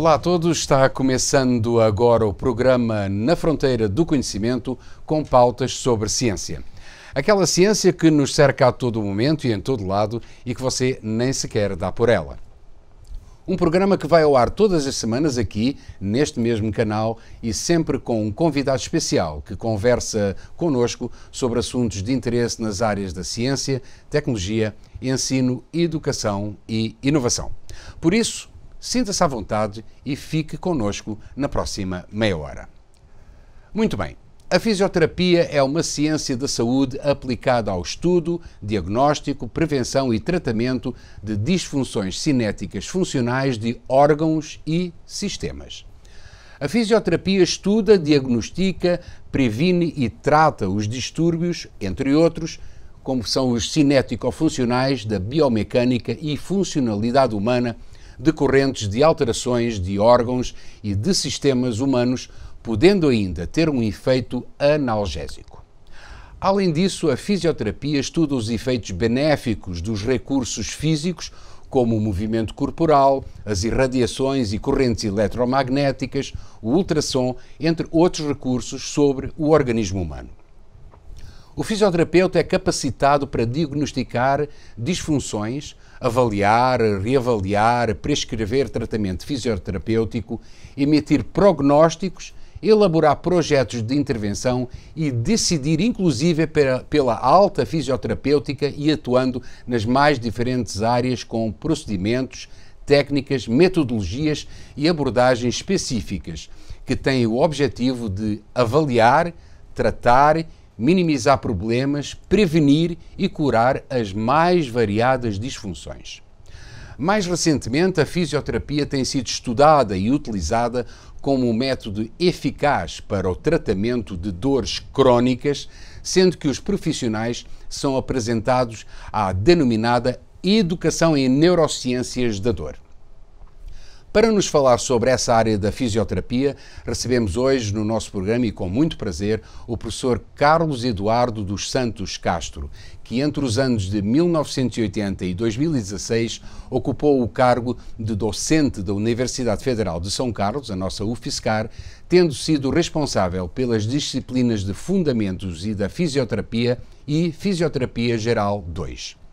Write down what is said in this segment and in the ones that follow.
Olá a todos, está começando agora o programa Na Fronteira do Conhecimento com pautas sobre ciência. Aquela ciência que nos cerca a todo momento e em todo lado e que você nem sequer dá por ela. Um programa que vai ao ar todas as semanas aqui, neste mesmo canal, e sempre com um convidado especial que conversa connosco sobre assuntos de interesse nas áreas da ciência, tecnologia, ensino, educação e inovação. Por isso, sinta-se à vontade e fique connosco na próxima meia hora. Muito bem. A fisioterapia é uma ciência da saúde aplicada ao estudo, diagnóstico, prevenção e tratamento de disfunções cinéticas funcionais de órgãos e sistemas. A fisioterapia estuda, diagnostica, previne e trata os distúrbios, entre outros, como são os cinético-funcionais da biomecânica e funcionalidade humana, decorrentes de alterações de órgãos e de sistemas humanos, podendo ainda ter um efeito analgésico. Além disso, a fisioterapia estuda os efeitos benéficos dos recursos físicos, como o movimento corporal, as irradiações e correntes eletromagnéticas, o ultrassom, entre outros recursos sobre o organismo humano. O fisioterapeuta é capacitado para diagnosticar disfunções, avaliar, reavaliar, prescrever tratamento fisioterapêutico, emitir prognósticos, elaborar projetos de intervenção e decidir inclusive pela alta fisioterapêutica e atuando nas mais diferentes áreas com procedimentos, técnicas, metodologias e abordagens específicas que têm o objetivo de avaliar, tratar, minimizar problemas, prevenir e curar as mais variadas disfunções. Mais recentemente, a fisioterapia tem sido estudada e utilizada como um método eficaz para o tratamento de dores crónicas, sendo que os profissionais são apresentados à denominada Educação em Neurociências da Dor. Para nos falar sobre essa área da fisioterapia, recebemos hoje no nosso programa e com muito prazer o professor Carlos Eduardo dos Santos Castro, que entre os anos de 1980 e 2016 ocupou o cargo de docente da Universidade Federal de São Carlos, a nossa UFSCar, tendo sido responsável pelas disciplinas de Fundamentos e da Fisioterapia e Fisioterapia Geral 2.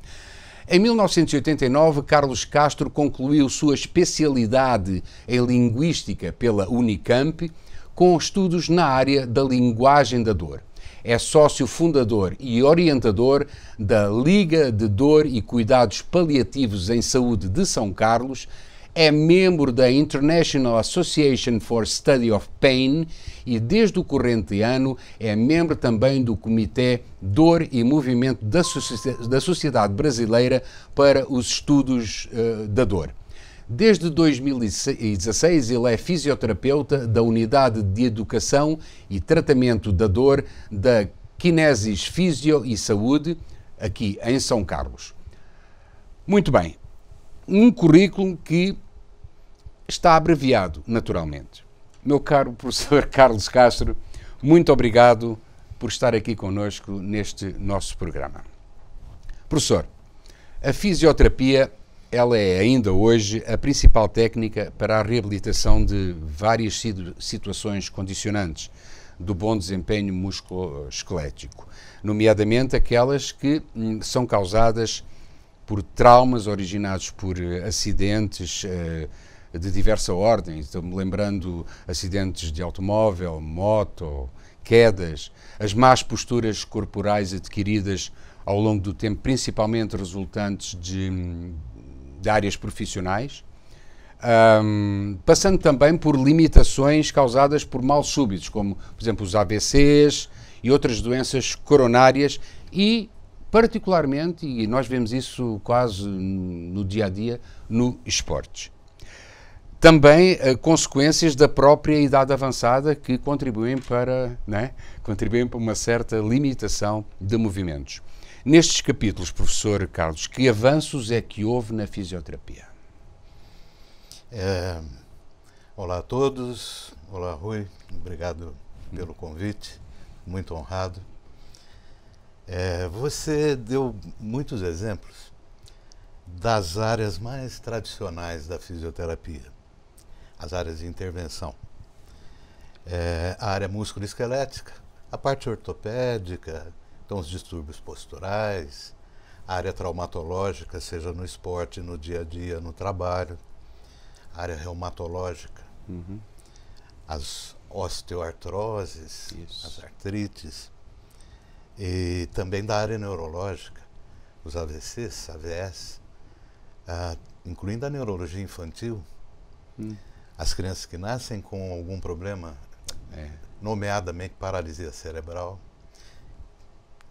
Em 1989, Carlos Castro concluiu sua especialidade em Linguística pela Unicamp, com estudos na área da linguagem da dor. É sócio fundador e orientador da Liga de Dor e Cuidados Paliativos em Saúde de São Carlos, é membro da International Association for Study of Pain e, desde o corrente ano, é membro também do Comitê Dor e Movimento da Sociedade Brasileira para os Estudos da Dor. Desde 2016, ele é fisioterapeuta da Unidade de Educação e Tratamento da Dor da Kinesis Fisio e Saúde, aqui em São Carlos. Muito bem. Um currículo que está abreviado, naturalmente. Meu caro professor Carlos Castro, muito obrigado por estar aqui connosco neste nosso programa. Professor, a fisioterapia, ela é ainda hoje a principal técnica para a reabilitação de várias situações condicionantes do bom desempenho musculoesquelético, nomeadamente aquelas que são causadas por traumas originados por acidentes de diversa ordem. Estou-me lembrando acidentes de automóvel, moto, quedas, as más posturas corporais adquiridas ao longo do tempo, principalmente resultantes de áreas profissionais, passando também por limitações causadas por mal súbitos, como, por exemplo, os AVCs e outras doenças coronárias e, particularmente, e nós vemos isso quase no dia-a-dia, no esportes. Também consequências da própria idade avançada que contribuem para uma certa limitação de movimentos. Nestes capítulos, professor Carlos, que avanços é que houve na fisioterapia? Olá a todos, olá Rui, obrigado pelo convite, muito honrado. Você deu muitos exemplos das áreas mais tradicionais da fisioterapia. as áreas de intervenção. A área musculoesquelética, a parte ortopédica, então os distúrbios posturais, a área traumatológica, seja no esporte, no dia a dia, no trabalho, a área reumatológica, as osteoartroses, as artrites, e também da área neurológica, os AVCs, AVS, incluindo a neurologia infantil, as crianças que nascem com algum problema, nomeadamente paralisia cerebral,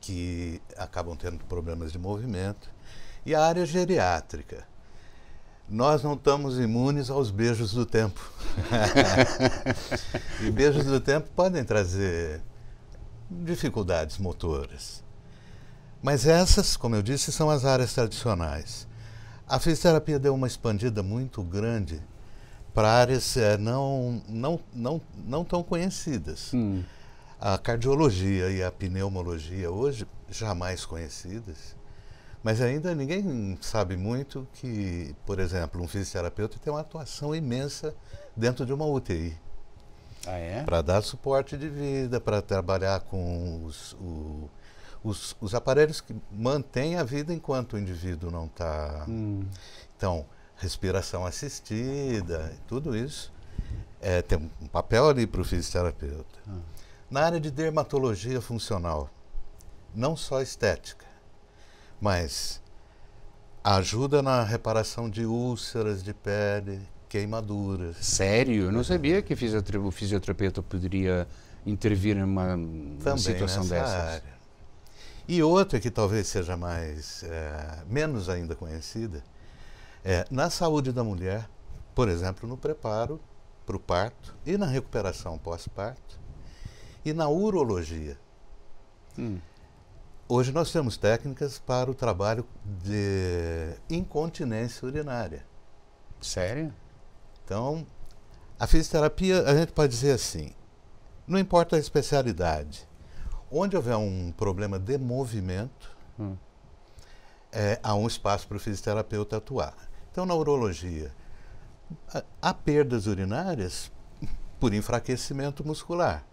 que acabam tendo problemas de movimento, e a área geriátrica. Nós não estamos imunes aos beijos do tempo. E beijos do tempo podem trazer dificuldades motoras. Mas essas, como eu disse, são as áreas tradicionais. A fisioterapia deu uma expandida muito grande para áreas não tão conhecidas. A cardiologia e a pneumologia, hoje, jamais conhecidas, mas ainda ninguém sabe muito que, por exemplo, um fisioterapeuta tem uma atuação imensa dentro de uma UTI. Para dar suporte de vida, para trabalhar com os aparelhos que mantêm a vida enquanto o indivíduo não está... Então, respiração assistida, tudo isso tem um papel ali para o fisioterapeuta. Na área de dermatologia funcional, não só estética, mas ajuda na reparação de úlceras de pele, queimaduras. Sério? Eu não sabia que o fisioterapeuta poderia intervir numa situação dessas. Área. E outra que talvez seja menos ainda conhecida, na saúde da mulher, por exemplo, no preparo para o parto e na recuperação pós-parto, e na urologia. Hoje nós temos técnicas para o trabalho de incontinência urinária. Sério? Então, a fisioterapia, a gente pode dizer assim, não importa a especialidade, onde houver um problema de movimento, há um espaço para o fisioterapeuta atuar. Então, na urologia, há perdas urinárias por enfraquecimento muscular,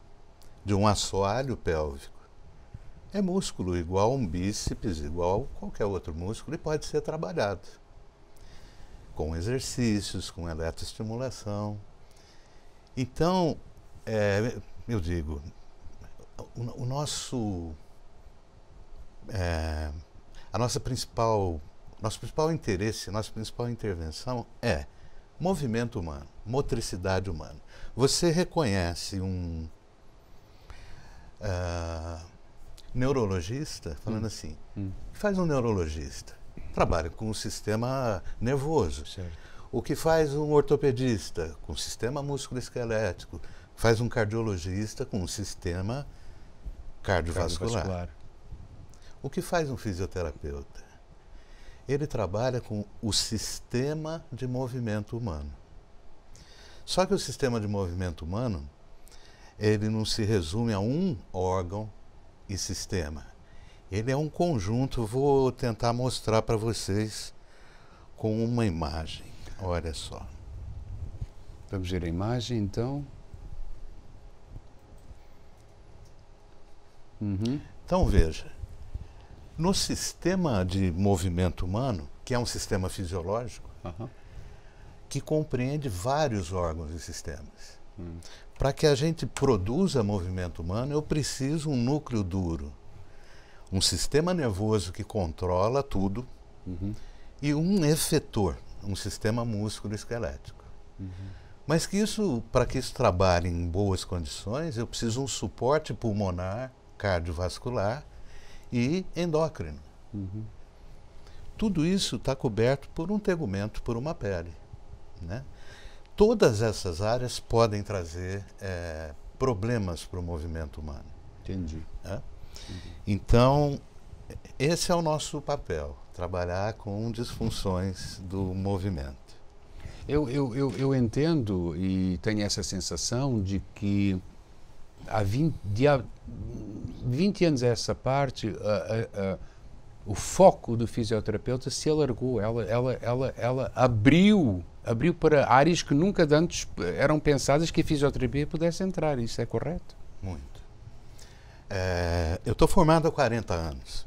de um assoalho pélvico. É músculo igual um bíceps, igual qualquer outro músculo, e pode ser trabalhado com exercícios, com eletroestimulação. Então, eu digo, nosso principal interesse, nossa principal intervenção é movimento humano, motricidade humana. Você reconhece um neurologista, falando assim, o que faz um neurologista? Trabalha com o sistema nervoso. Certo. O que faz um ortopedista? Com o sistema musculoesquelético. Faz um cardiologista com o sistema cardiovascular. O que faz um fisioterapeuta? Ele trabalha com o sistema de movimento humano. Só que o sistema de movimento humano, ele não se resume a um órgão e sistema. Ele é um conjunto. Vou tentar mostrar para vocês com uma imagem. Olha só. Vamos ver a imagem, então. Então, veja. No sistema de movimento humano, que é um sistema fisiológico, que compreende vários órgãos e sistemas. Para que a gente produza movimento humano, eu preciso um núcleo duro, um sistema nervoso que controla tudo, e um efetor, um sistema músculo-esquelético. Mas para que isso trabalhe em boas condições, eu preciso um suporte pulmonar, cardiovascular e endócrino. Tudo isso está coberto por um tegumento, por uma pele, né? Todas essas áreas podem trazer problemas para o movimento humano. Entendi. Então, esse é o nosso papel, trabalhar com disfunções do movimento. Eu entendo e tenho essa sensação de que há 20 anos a essa parte, o foco do fisioterapeuta se alargou, ela abriu abriu para áreas que nunca antes eram pensadas que a fisioterapia pudesse entrar. Isso é correto? Muito. Eu estou formado há 40 anos.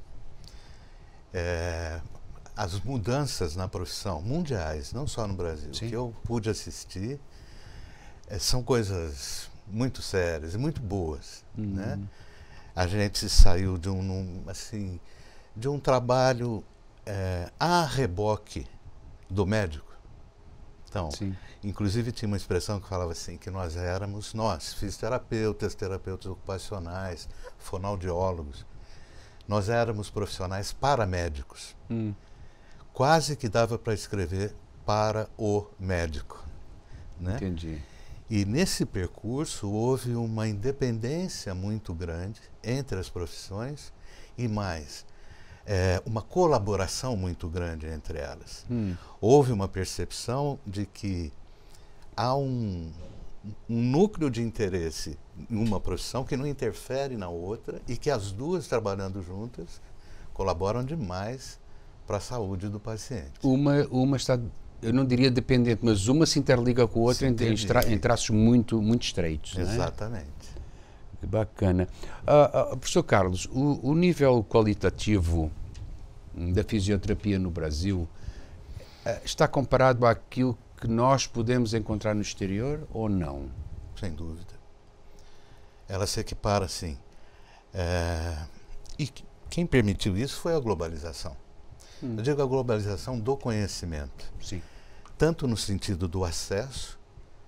As mudanças na profissão, mundiais, não só no Brasil, Sim. que eu pude assistir, são coisas muito sérias e muito boas, né? A gente saiu de de um trabalho a reboque do médico. Então, Sim. inclusive tinha uma expressão que falava assim, que nós, fisioterapeutas, terapeutas ocupacionais, fonoaudiólogos, nós éramos profissionais paramédicos. Quase que dava para escrever para o médico, né? Entendi. E nesse percurso houve uma independência muito grande entre as profissões e mais, uma colaboração muito grande entre elas. Houve uma percepção de que há um núcleo de interesse em uma profissão que não interfere na outra e que as duas trabalhando juntas colaboram demais para a saúde do paciente. Uma está, eu não diria dependente, mas uma se interliga com a outra em traços muito estreitos. Exatamente. Não é? Que bacana. Professor Carlos, o nível qualitativo da fisioterapia no Brasil está comparado àquilo que nós podemos encontrar no exterior ou não? Sem dúvida. Ela se equipara, sim. E quem permitiu isso foi a globalização. Eu digo a globalização do conhecimento. Sim. Tanto no sentido do acesso.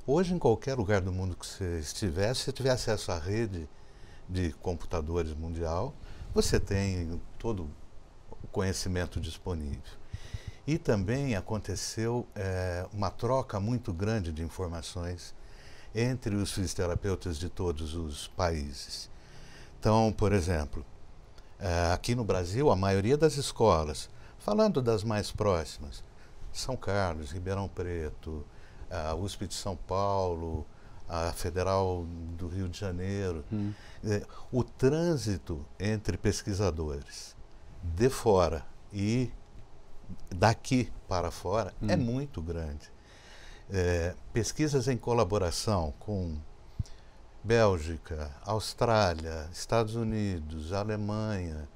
Hoje, em qualquer lugar do mundo que você estiver, se você tiver acesso à rede de computadores mundial, você tem todo o conhecimento disponível. E também aconteceu uma troca muito grande de informações entre os fisioterapeutas de todos os países. Então, por exemplo, aqui no Brasil, a maioria das escolas, falando das mais próximas, São Carlos, Ribeirão Preto, a USP de São Paulo, a Federal do Rio de Janeiro, o trânsito entre pesquisadores de fora e daqui para fora é muito grande. Pesquisas em colaboração com Bélgica, Austrália, Estados Unidos, Alemanha,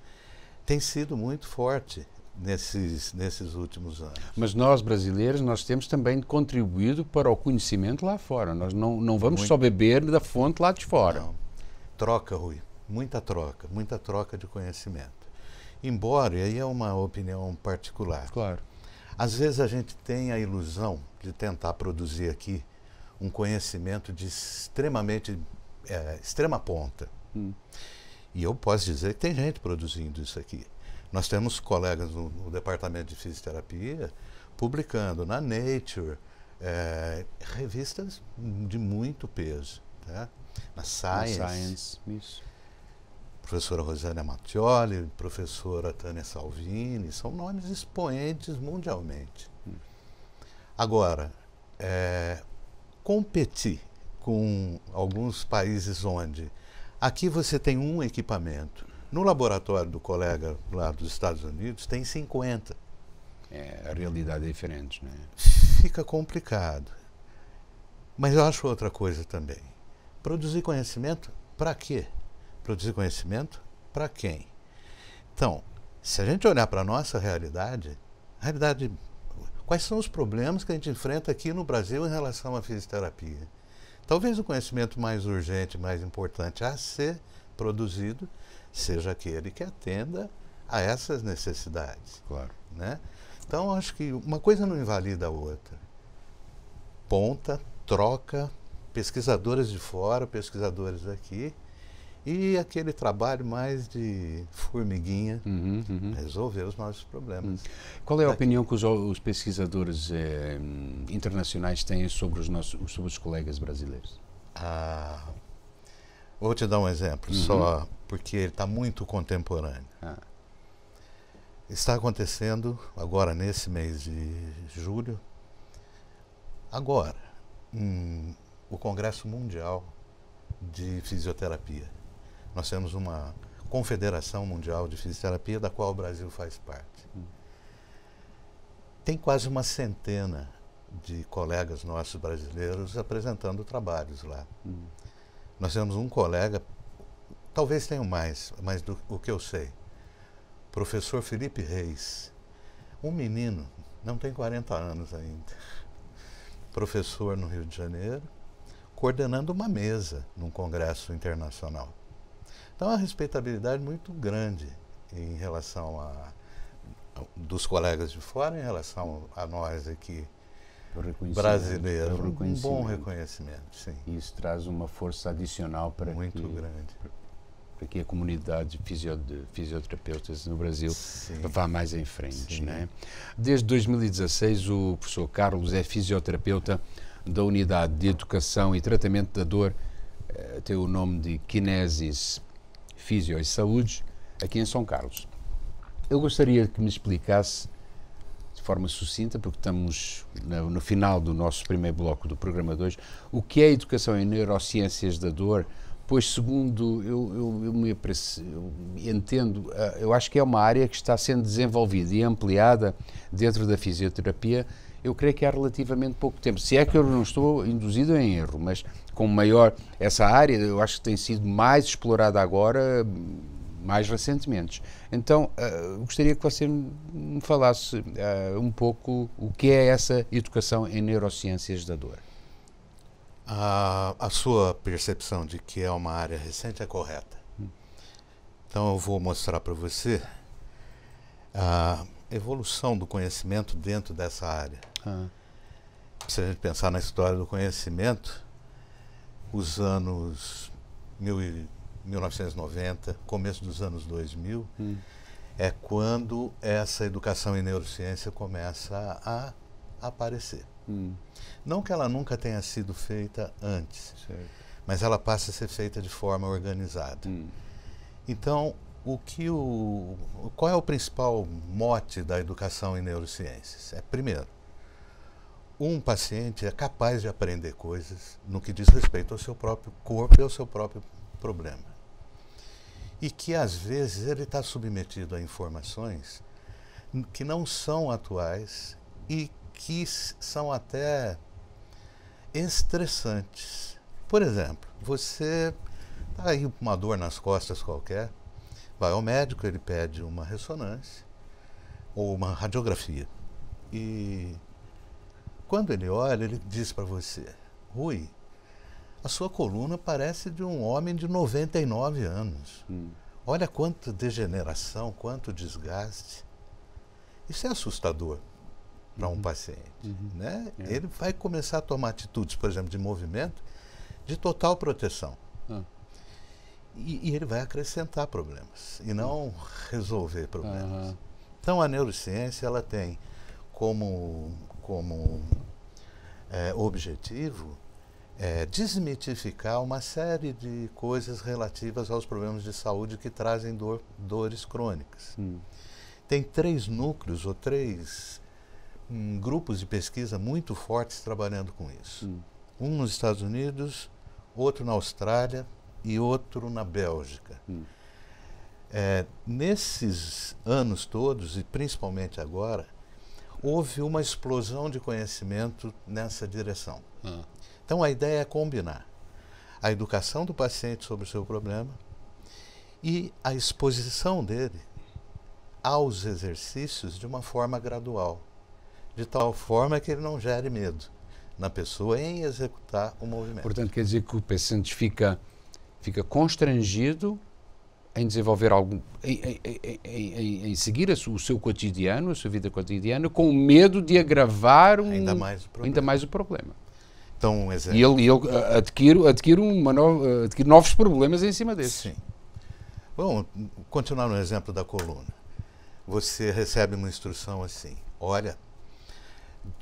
tem sido muito forte nesses últimos anos. Mas nós, brasileiros, nós temos também contribuído para o conhecimento lá fora. Nós não vamos só beber da fonte lá de fora. Não. Troca, Rui. Muita troca de conhecimento. Embora, e aí é uma opinião particular, Claro. às vezes a gente tem a ilusão de tentar produzir aqui um conhecimento de extrema ponta. E eu posso dizer que tem gente produzindo isso aqui. Nós temos colegas no departamento de fisioterapia publicando na Nature revistas de muito peso, tá? Na Science, isso. Professora Rosânia Mattioli, professora Tânia Salvini, são nomes expoentes mundialmente. Agora, competir com alguns países onde aqui você tem um equipamento, no laboratório do colega lá dos Estados Unidos tem 50. A realidade é diferente, não é? Fica complicado. Mas eu acho outra coisa também. Produzir conhecimento para quê? Produzir conhecimento para quem? Então, se a gente olhar para a nossa realidade, quais são os problemas que a gente enfrenta aqui no Brasil em relação à fisioterapia? Talvez o conhecimento mais urgente, mais importante a ser produzido seja aquele que atenda a essas necessidades. Claro. Né? Então, acho que uma coisa não invalida a outra. Ponta, troca, pesquisadores de fora, pesquisadores daqui, e aquele trabalho mais de formiguinha, resolver os nossos problemas. Qual é a opinião que os pesquisadores internacionais têm sobre os colegas brasileiros? Vou te dar um exemplo, só porque ele está muito contemporâneo. Está acontecendo agora, nesse mês de julho, o Congresso Mundial de Fisioterapia. Nós temos uma Confederação Mundial de Fisioterapia, da qual o Brasil faz parte. Tem quase uma centena de colegas nossos brasileiros apresentando trabalhos lá. Nós temos um colega, talvez tenham mais, mas o que eu sei, professor Felipe Reis, um menino, não tem 40 anos ainda, professor no Rio de Janeiro, coordenando uma mesa num congresso internacional. Então, uma respeitabilidade muito grande em relação dos colegas de fora, em relação a nós aqui, brasileiros. Um bom reconhecimento, sim. Isso traz uma força adicional para muito grande. Para que a comunidade de fisioterapeutas no Brasil vá mais em frente. Né? Desde 2016, o professor Carlos é fisioterapeuta da Unidade de Educação e Tratamento da Dor, tem o nome de Kinesis Fisio e Saúde, aqui em São Carlos. Eu gostaria que me explicasse, de forma sucinta, porque estamos no final do nosso primeiro bloco do programa 2, o que é a educação em neurociências da dor, pois, segundo eu entendo, eu acho que é uma área que está sendo desenvolvida e ampliada dentro da fisioterapia, eu creio que há relativamente pouco tempo. Se é que eu não estou induzido em erro, mas com maior, essa área eu acho que tem sido mais explorada agora, mais recentemente. Então, gostaria que você me falasse um pouco o que é essa educação em neurociências da dor. A sua percepção de que é uma área recente é correta. Então eu vou mostrar para você a evolução do conhecimento dentro dessa área. Se a gente pensar na história do conhecimento, os anos 1990, começo dos anos 2000, é quando essa educação em neurociência começa a aparecer. Não que ela nunca tenha sido feita antes, mas ela passa a ser feita de forma organizada. Então, qual é o principal mote da educação em neurociências? Primeiro, um paciente é capaz de aprender coisas no que diz respeito ao seu próprio corpo e ao seu próprio problema. E que, às vezes, ele está submetido a informações que não são atuais e que são até estressantes. Por exemplo, você está aí com uma dor nas costas qualquer, vai ao médico, ele pede uma ressonância ou uma radiografia. E quando ele olha, ele diz para você: Rui, a sua coluna parece de um homem de 99 anos. Olha quanta degeneração, quanto desgaste. Isso é assustador para um paciente. Né? Ele vai começar a tomar atitudes, por exemplo, de movimento, de total proteção. E ele vai acrescentar problemas e não resolver problemas. Então, a neurociência ela tem como objetivo desmitificar uma série de coisas relativas aos problemas de saúde que trazem dores crônicas. Tem 3 núcleos ou 3 grupos de pesquisa muito fortes trabalhando com isso. Um nos Estados Unidos, outro na Austrália e outro na Bélgica. Nesses anos todos, e principalmente agora, houve uma explosão de conhecimento nessa direção. Então a ideia é combinar a educação do paciente sobre o seu problema e a exposição dele aos exercícios de uma forma gradual, de tal forma que ele não gere medo na pessoa em executar o movimento. Portanto, quer dizer que o paciente fica constrangido em desenvolver algo, em seguir o seu cotidiano, a sua vida cotidiana, com medo de agravar ainda mais o problema. Então, um exemplo. E ele adquire novos problemas em cima desse. Sim. Vamos continuar no exemplo da coluna. Você recebe uma instrução assim: olha,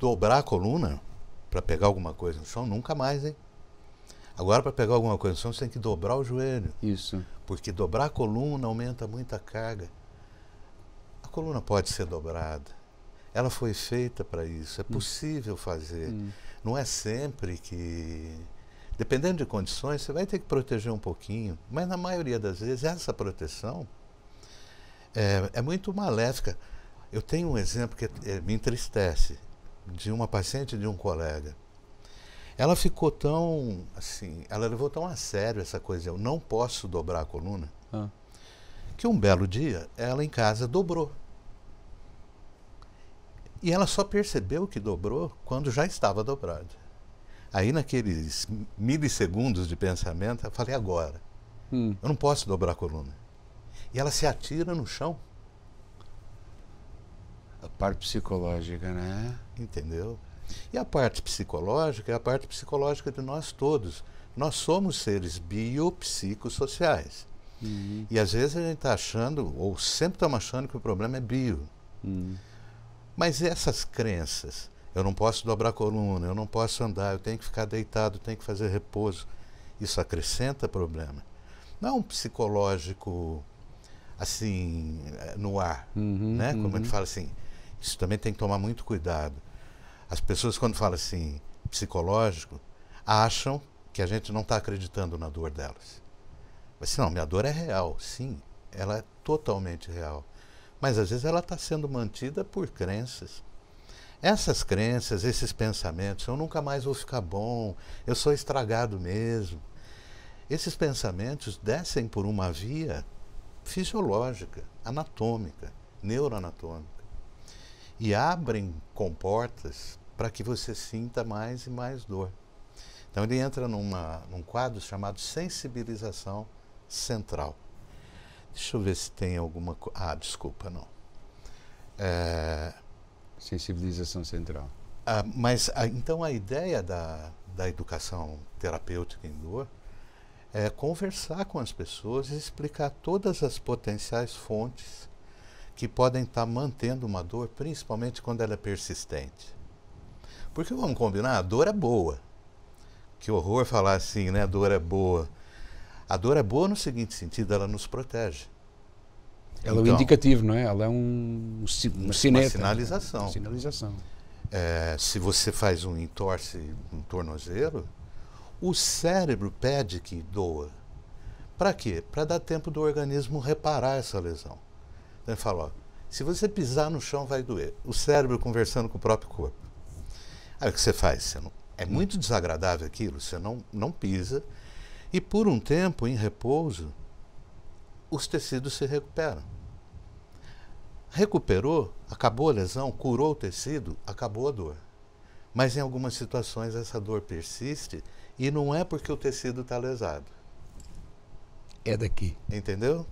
dobrar a coluna para pegar alguma coisa no chão, nunca mais, hein? Agora, para pegar alguma coisa no chão, você tem que dobrar o joelho. Isso. Porque dobrar a coluna aumenta muito a carga. A coluna pode ser dobrada. Ela foi feita para isso. É possível fazer. Não é sempre que... Dependendo de condições, você vai ter que proteger um pouquinho. Mas, na maioria das vezes, essa proteção é muito maléfica. Eu tenho um exemplo que me entristece. de uma paciente de um colega. Ela ficou tão, assim, ela levou tão a sério essa coisa, eu não posso dobrar a coluna, que um belo dia, ela em casa dobrou. E ela só percebeu que dobrou quando já estava dobrado. Aí, naqueles milissegundos de pensamento, eu falei, agora, eu não posso dobrar a coluna. E ela se atira no chão. A parte psicológica, né? Entendeu? E a parte psicológica é a parte psicológica de nós todos. Nós somos seres biopsicossociais. E às vezes a gente está achando, ou sempre estamos achando que o problema é bio. Mas essas crenças, eu não posso dobrar a coluna, eu não posso andar, eu tenho que ficar deitado, eu tenho que fazer repouso, isso acrescenta problema. Não é um psicológico assim, no ar, né? Como a gente fala assim, isso também tem que tomar muito cuidado. As pessoas, quando falam assim, psicológico, acham que a gente não está acreditando na dor delas. Mas não, minha dor é real. Sim, ela é totalmente real. Mas às vezes ela está sendo mantida por crenças. Essas crenças, esses pensamentos, eu nunca mais vou ficar bom, eu sou estragado mesmo. Esses pensamentos descem por uma via fisiológica, anatômica, neuroanatômica. E abrem comportas para que você sinta mais e mais dor. Então ele entra num quadro chamado sensibilização central. Deixa eu ver se tem alguma coisa. Ah, desculpa, não. Sensibilização central. Então a ideia da educação terapêutica em dor é conversar com as pessoas e explicar todas as potenciais fontes que podem estar mantendo uma dor, principalmente quando ela é persistente. Porque vamos combinar, a dor é boa. Que horror falar assim, né? A dor é boa. A dor é boa no seguinte sentido, ela nos protege. Ela é um indicativo, não é? Ela é uma sinalização. Uma sinalização. Se você faz um entorse no tornozelo, o cérebro pede que doa. Para quê? Para dar tempo do organismo reparar essa lesão. Então ele fala, ó, se você pisar no chão vai doer. O cérebro conversando com o próprio corpo. Aí o que você faz? É muito desagradável aquilo, você não pisa. E por um tempo, em repouso, os tecidos se recuperam. Recuperou, acabou a lesão, curou o tecido, acabou a dor. Mas em algumas situações essa dor persiste e não é porque o tecido está lesado. É daqui. Entendeu?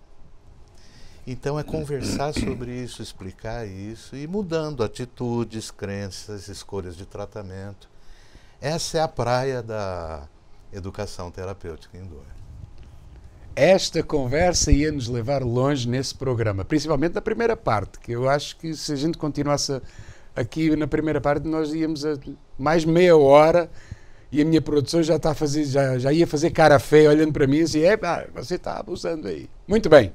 Então é conversar sobre isso, explicar isso e mudando atitudes, crenças, escolhas de tratamento. Essa é a praia da educação terapêutica em dor. Esta conversa ia nos levar longe nesse programa, principalmente na primeira parte, que eu acho que se a gente continuasse aqui na primeira parte, nós íamos a mais meia hora e a minha produção já está a fazer, já ia fazer cara feia olhando para mim e assim, você está abusando aí. Muito bem.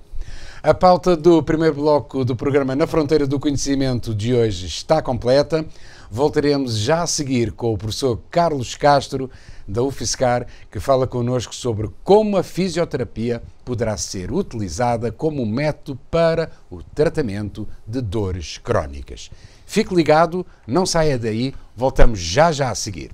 A pauta do primeiro bloco do programa Na Fronteira do Conhecimento de hoje está completa. Voltaremos já a seguir com o professor Carlos Castro, da UFSCar, que fala connosco sobre como a fisioterapia poderá ser utilizada como método para o tratamento de dores crónicas. Fique ligado, não saia daí, voltamos já a seguir.